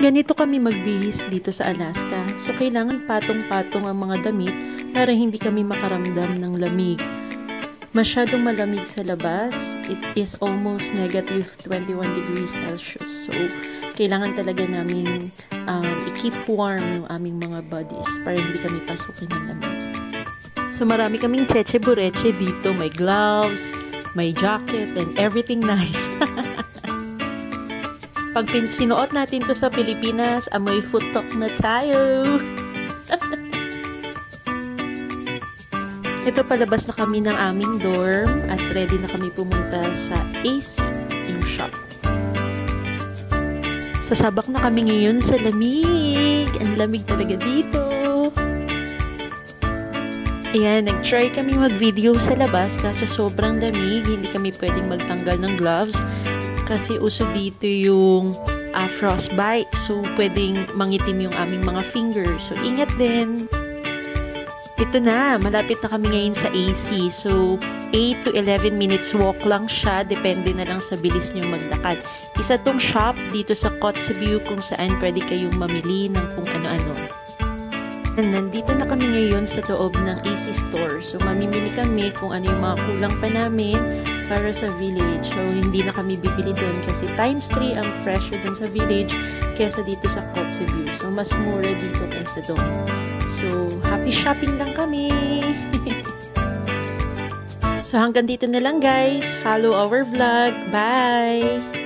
Ganito kami magbihis dito sa Alaska, so kailangan patong-patong ang mga damit para hindi kami makaramdam ng lamig. Masyadong malamig sa labas, it is almost negative 21 degrees Celsius. So, kailangan talaga namin i-keep warm yung aming mga bodies para hindi kami pasukin ng lamig. So, marami kaming cheche bureche dito. May gloves, may jacket, and everything nice. Pag sinuot natin to sa Pilipinas, amoy futok na tayo. Ito, palabas na kami ng aming dorm at ready na kami pumunta sa AC, yung shop. Sasabak na kami ngayon sa lamig. Ang lamig talaga dito. Ayan, nag-try kami mag-video sa labas kasi sobrang lamig. Hindi kami pwedeng magtanggal ng gloves. Kasi uso dito yung frostbite. So, pwedeng mangitim yung aming mga fingers. So, ingat din. Ito na, malapit na kami ngayon sa AC. So, 8 to 11 minutes walk lang siya. Depende na lang sa bilis nyo maglakad. Isa tong shop dito sa Kotzebue kung saan pwede kayong mamili ng kung ano-ano. Nandito na kami ngayon sa loob ng AC store. So, mamimili kami kung ano yung mga kulang pa namin para sa village. So, hindi na kami bibili doon kasi times 3 ang presyo doon sa village kesa dito sa Kotzebue. So, mas mura dito kaysa doon. So, happy shopping lang kami! So, hanggang dito na lang guys. Follow our vlog. Bye!